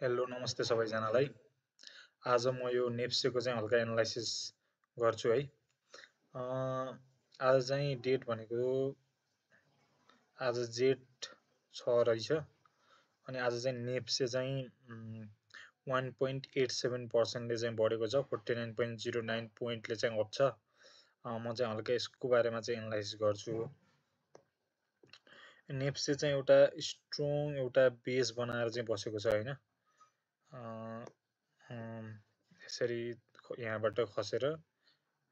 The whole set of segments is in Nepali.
हेलो नमस्ते सबैजनालाई। आज म यो नेप्सेको चाहिँ हल्का एनालाइसिस गर्छु है। आज चाहिँ डेट भनेको आज जेठ 6 रहेछ अनि आज चाहिँ नेप्से चाहिँ 1.87% चाहिँ बढेको छ। 49.09 पोइन्टले चाहिँ अप छ। म चाहिँ हल्का यसको बारेमा चाहिँ एनालाइसिस गर्छु। नेप्से चाहिँ एउटा स्ट्रङ एउटा बेस बनाएर चाहिँ बसेको छ हैन। यसरी यहाँबाट खसेर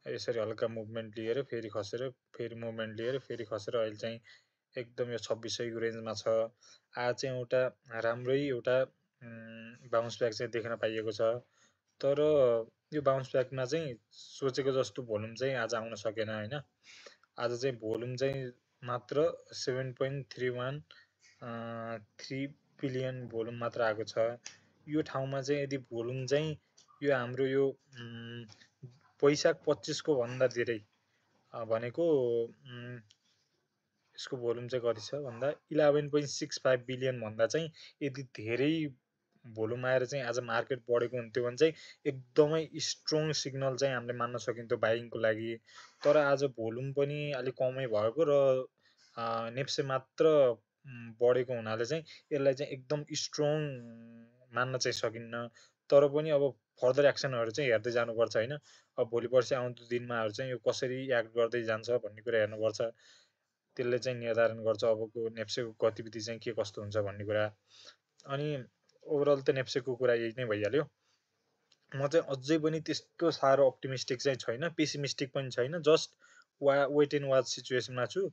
यसरी हल्का मुभमेन्ट लिएर फेरि खसेर फेरि मुभमेन्ट लिएर फेरि खसेर अहिले चाहिँ एकदम यो 2600 को रेन्जमा छ। आज चाहिँ एउटा राम्रै एउटा बाउन्स ब्याक चाहिँ देख्न पाइएको छ। तर यो बाउन्स ब्याकमा चाहिँ सोचेको जस्तो भोल्युम चाहिँ आज आउन सकेन हैन। आज चाहिँ भोल्युम चाहिँ मात्र 7.31 बिलियन भोल्युम मात्र आएको छ। यो ठाउँमा चाहिँ यदि भोल्युम चाहिँ यो हाम्रो यो वैशाख 25 को भन्दा धेरै भनेको यसको भोल्युम चाहिँ कति छ भन्दा 11.65 बिलियन भन्दा चाहिँ यदि धेरै भोल्युम आएर चाहिँ आज मार्केट बढेको हुन्थ्यो भने चाहिँ एकदमै स्ट्रङ सिग्नल चाहिँ हामीले मान्न सकिन्थ्यो बाइङको लागि। तर आज भोल्युम पनि अलिक कमै भएको र नेप्से मात्र बढेको हुनाले चाहिँ यसलाई चाहिँ एकदम स्ट्रङ मान्न चाहिँ सकिन्न। तर पनि अब फर्दर एक्सनहरू चाहिँ हेर्दै जानुपर्छ हैन। अब भोलि पर्सि आउँदो दिनमाहरू चाहिँ यो कसरी एक्ट गर्दै जान्छ भन्ने कुरा हेर्नुपर्छ। त्यसले चाहिँ निर्धारण गर्छ अबको नेप्सेको गतिविधि चाहिँ के कस्तो हुन्छ भन्ने कुरा। अनि ओभरअल त नेप्सेको कुरा यही नै भइहाल्यो। म चाहिँ अझै पनि त्यस्तो साह्रो अप्टिमिस्टिक चाहिँ छैन, पेसिमिस्टिक पनि छैन। जस्ट वेट एन्ड वाच सिचुएसनमा छु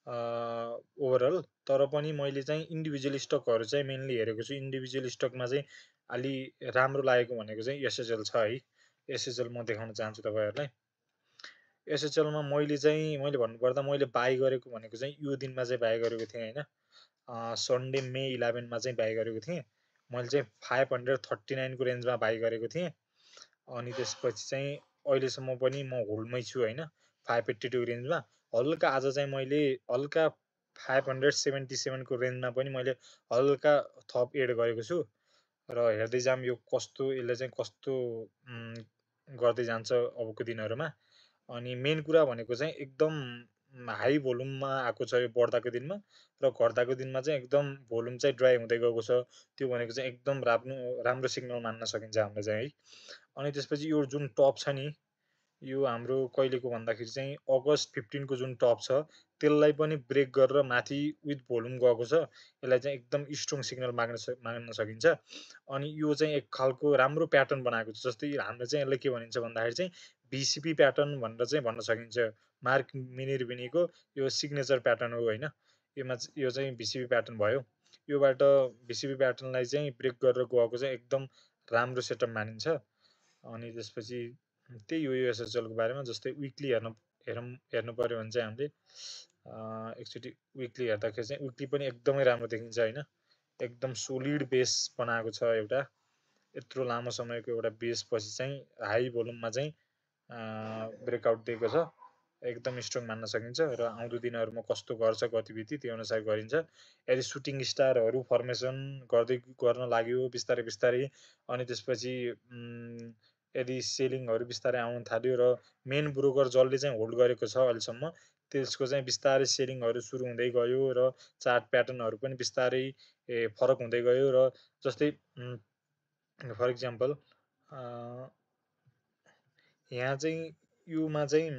ओभरअल। तर पनि मैले चाहिँ इन्डिभिजुअल स्टकहरू चाहिँ मेनली हेरेको छु। इन्डिभिजुअल स्टकमा चाहिँ अलि राम्रो लागेको भनेको चाहिँ एसएचएल छ है। एसएचएल म देखाउन चाहन्छु तपाईँहरूलाई। एसएचएलमा मैले भन्नुपर्दा मैले बाई गरेको भनेको चाहिँ यो दिनमा चाहिँ बाई गरेको थिएँ हैन। सन्डे मे 11 मा चाहिँ बाई गरेको थिएँ। मैले चाहिँ 539 को रेन्जमा बाई गरेको थिएँ। अनि त्यसपछि चाहिँ अहिलेसम्म पनि म होल्डमै छु हैन। 582 रेन्जमा हल्का आज चाहिँ मैले हल्का 577 को रेन्जमा पनि मैले हल्का थप एड गरेको छु र हेर्दै जाम यो कस्तो यसले चाहिँ कस्तो गर्दै जान्छ अबको दिनहरूमा। अनि मेन कुरा भनेको चाहिँ एकदम हाई भोल्युममा आएको छ यो बढ्दाको दिनमा र घट्दाको दिनमा चाहिँ एकदम भोल्युम चाहिँ ड्राई हुँदै गएको छ। त्यो भनेको चाहिँ एकदम राम्रो सिग्नल मान्न सकिन्छ हामीले चाहिँ है। अनि त्यसपछि यो जुन टप छ नि यो हाम्रो कहिलेको भन्दाखेरि चाहिँ अगस्त 15 को जुन टप छ त्यसलाई पनि ब्रेक गरेर माथि विथ भोल्युम गएको छ। यसलाई चाहिँ एकदम स्ट्रङ सिग्नल मान्न सकिन्छ। अनि यो चाहिँ एक खालको राम्रो प्याटर्न बनाएको छ। जस्तै हामीले चाहिँ यसलाई के भनिन्छ भन्दाखेरि चाहिँ भिसिपी प्याटर्न भनेर चाहिँ भन्न सकिन्छ। मार्क मिनर्भिनीको यो सिग्नेचर प्याटर्न हो हैन। यो चाहिँ भिसिपी प्याटर्न भयो। योबाट भिसिपी प्याटर्नलाई चाहिँ ब्रेक गरेर गएको चाहिँ एकदम राम्रो सेटअप मानिन्छ। अनि त्यसपछि त्यही हो यो एसएचएलको बारेमा। जस्तै विकली हेर्नु पर्यो भने चाहिँ हामीले एकचोटि विकली हेर्दाखेरि चाहिँ विकली पनि एकदमै राम्रो देखिन्छ हैन। एकदम सोलिड बेस बनाएको छ एउटा। यत्रो लामो समयको एउटा बेस पछि चाहिँ हाई भोल्युममा चाहिँ ब्रेकआउट दिएको छ। एकदम स्ट्रङ मान्न सकिन्छ र आउँदो दिनहरूमा कस्तो गर्छ गतिविधि त्यो अनुसार गरिन्छ। यदि सुटिङ स्टारहरू फर्मेसन गर्न लाग्यो बिस्तारै बिस्तारै अनि त्यसपछि यदि सेलिङहरू बिस्तारै आउन थाल्यो र मेन ब्रोकर जसले चाहिँ होल्ड गरेको छ अहिलेसम्म त्यसको चाहिँ बिस्तारै सेलिङहरू सुरु हुँदै गयो र चार्ट प्याटर्नहरू पनि बिस्तारै फरक हुँदै गयो र जस्तै फर इक्जाम्पल यहाँ चाहिँ योमा चाहिँ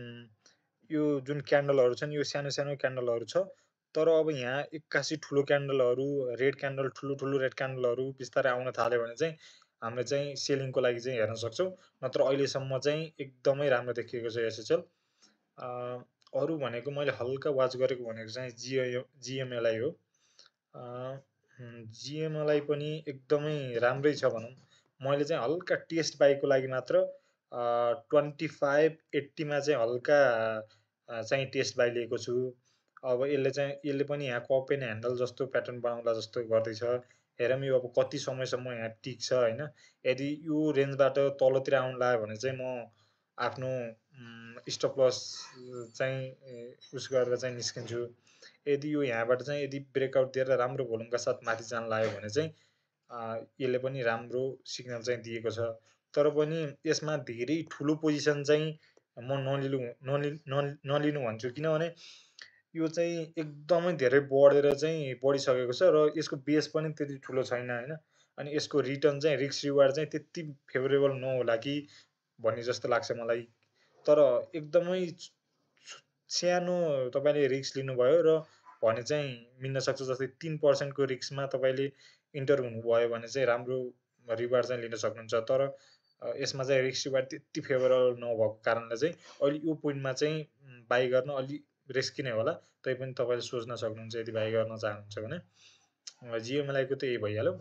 यो जुन क्यान्डलहरू छन् यो सानो सानो क्यान्डलहरू छ। तर अब यहाँ एक्कासी ठुलो क्यान्डलहरू रेड क्यान्डल ठुलो रेड क्यान्डलहरू बिस्तारै आउन थाल्यो भने चाहिँ हामीले चाहिँ सेलिङको लागि चाहिँ हेर्न सक्छौँ। नत्र अहिलेसम्म चाहिँ एकदमै राम्रो देखिएको छ एसएचएल। अरू भनेको मैले हल्का वाच गरेको भनेको चाहिँ जिएमएलआई हो। जिएमएलआई पनि एकदमै राम्रै छ भनौँ। मैले चाहिँ हल्का टेस्ट बाईको लागि मात्र 2580 मा चाहिँ हल्का चाहिँ टेस्ट बाई लिएको छु। अब यसले पनि यहाँ कप एन्ड ह्यान्डल जस्तो प्याटर्न बनाउला जस्तो गर्दैछ। हेरौँ यो अब कति समयसम्म यहाँ टिक्छ हैन। यदि यो रेन्जबाट तलतिर आउन लाग्यो भने चाहिँ म आफ्नो स्टप लस चाहिँ उस गरेर चाहिँ निस्किन्छु। यदि यो यहाँबाट चाहिँ यदि ब्रेकआउट दिएर राम्रो भोल्युमका साथ माथि जान लाग्यो भने चाहिँ यसले पनि राम्रो सिग्नल चाहिँ दिएको छ। तर पनि यसमा धेरै ठुलो पोजिसन चाहिँ म नलिनु भन्छु, किनभने यो चाहिँ एकदमै धेरै बढेर चाहिँ बढिसकेको छ र यसको बेस पनि त्यति ठुलो छैन होइन। अनि यसको रिटर्न चाहिँ रिस्क रिवार्ड चाहिँ त्यति फेभरेबल नहोला कि भन्ने जस्तो लाग्छ मलाई। तर एकदमै सानो तपाईँले रिस्क लिनुभयो र भने चाहिँ मिल्न सक्छ। जस्तै 3% को रिस्कमा तपाईँले इन्टर हुनुभयो भने चाहिँ राम्रो रिवार्ड चाहिँ लिन सक्नुहुन्छ। तर यसमा चाहिँ रिस्क रिवार्ड त्यति फेभरेबल नभएको कारणले चाहिँ अहिले यो पोइन्टमा चाहिँ बाई गर्न अलि रिस्की नै होला। तैपनि तपाईँले सोच्न सक्नुहुन्छ यदि बाई गर्न चाहनुहुन्छ भने। जिएमएलआईको त यही भइहाल्यो।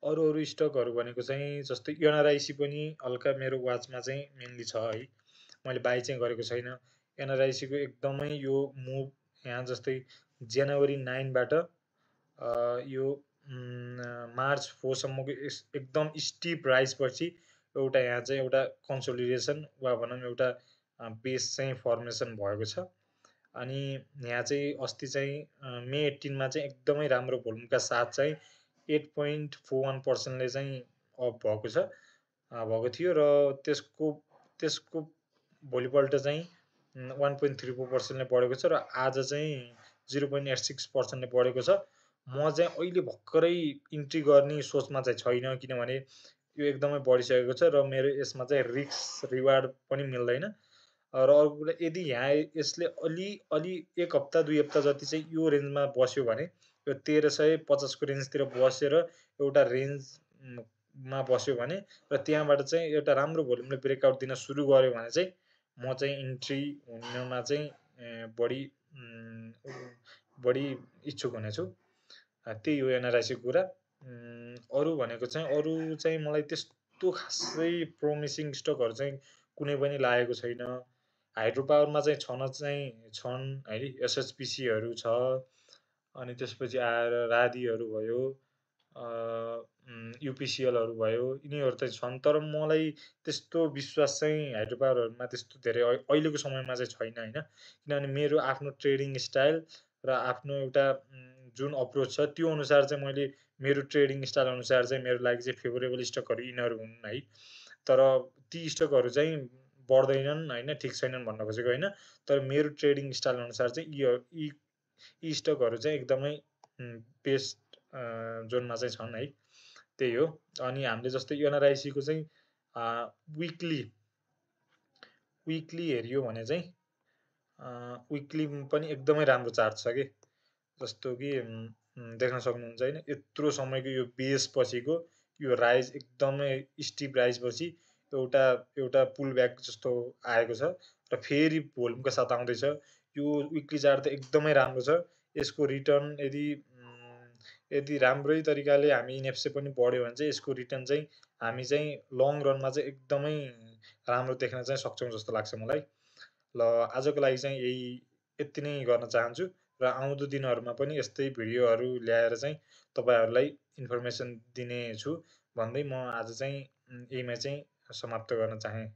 अरू अरू स्टकहरू भनेको चाहिँ जस्तै एनआरआइसी पनि हल्का मेरो वाचमा चाहिँ मेनली छ है। मैले बाई चाहिँ गरेको छैन। एनआरआइसीको एकदमै यो मुभ यहाँ जस्तै जनवरी 9 बाट यो मार्च 4 सम्मको एकदम स्टिप राइज पछि एउटा यहाँ चाहिँ एउटा कन्सोलिडेसन वा भनौँ एउटा बेस चाहिँ फर्मेसन भएको छ। अनि यहाँ चाहिँ अस्ति चाहिँ मे 18 मा चाहिँ एकदमै राम्रो भोल्युमका साथ चाहिँ 8.41% ले चाहिँ अप भएको थियो र त्यसको भोलिपल्ट चाहिँ 1.34% ले बढेको छ र आज चाहिँ 0.86% ले बढेको छ। म चाहिँ अहिले भर्खरै इन्ट्री गर्ने सोचमा चाहिँ छैन, किनभने यो एकदमै बढिसकेको छ र मेरो यसमा चाहिँ रिस्क रिवार्ड पनि मिल्दैन। र अर्को कुरा, यदि यहाँ यसले अलि 1 हप्ता 2 हप्ता जति चाहिँ यो रेन्जमा बस्यो भने यो 1350 को रेन्जतिर बसेर एउटा रेन्जमा बस्यो भने र त्यहाँबाट चाहिँ एउटा राम्रो भोल्युमले ब्रेकआउट दिन सुरु गर्यो भने चाहिँ म चाहिँ इन्ट्री हुनमा चाहिँ बढी इच्छुक हुनेछु। त्यही हो एनआरआइसीको कुरा। अरू भनेको चाहिँ मलाई त्यस्तो खासै प्रोमिसिङ स्टकहरू चाहिँ कुनै पनि लागेको छैन। हाइड्रो पावरमा चाहिँ छन् है, एसएचपिसीहरू छ। अनि त्यसपछि आएर रादीहरू भयो, युपिसिएलहरू भयो, यिनीहरू चाहिँ छन्। तर मलाई त्यस्तो विश्वास चाहिँ हाइड्रो पावरहरूमा त्यस्तो धेरै अहिलेको समयमा चाहिँ छैन होइन। किनभने मेरो आफ्नो ट्रेडिङ स्टाइल र आफ्नो एउटा जुन अप्रोच छ त्यो अनुसार चाहिँ मैले मेरो ट्रेडिङ स्टाइल अनुसार चाहिँ मेरो लागि चाहिँ फेभरेबल स्टकहरू यिनीहरू हुन् है। तर ती स्टकहरू चाहिँ बढ्दैनन् होइन, ठिक छैनन् भन्न खोजेको होइन। तर मेरो ट्रेडिङ स्टाइल अनुसार चाहिँ यी स्टकहरू चाहिँ एकदमै बेस्ट जोनमा चाहिँ छन् है। त्यही हो। अनि हामीले जस्तै एनआरआइसीको चाहिँ विकली हेऱ्यो भने चाहिँ विकली पनि एकदमै राम्रो चार्ट छ कि। जस्तो कि देख्न सक्नुहुन्छ होइन, यत्रो समयको यो बेस पछिको यो राइज एकदमै स्टिप राइज पछि एउटा पुल ब्याक जस्तो आएको छ र फेरि भोल्युमको साथ आउँदैछ। यो विकली चार्ट त एकदमै राम्रो छ। यसको रिटर्न यदि राम्रै तरिकाले हामी इनेप्से पनि बढ्यो भने चाहिँ यसको रिटर्न चाहिँ हामी चाहिँ लङ रनमा चाहिँ एकदमै राम्रो देख्न चाहिँ सक्छौँ जस्तो लाग्छ मलाई। ल, आजको लागि चाहिँ यति नै गर्न चाहन्छु र आउँदो दिनहरूमा पनि यस्तै भिडियोहरू ल्याएर चाहिँ तपाईँहरूलाई इन्फर्मेसन दिनेछु भन्दै म आज चाहिँ यहीमा चाहिँ समाप्त गर्न चाहेँ।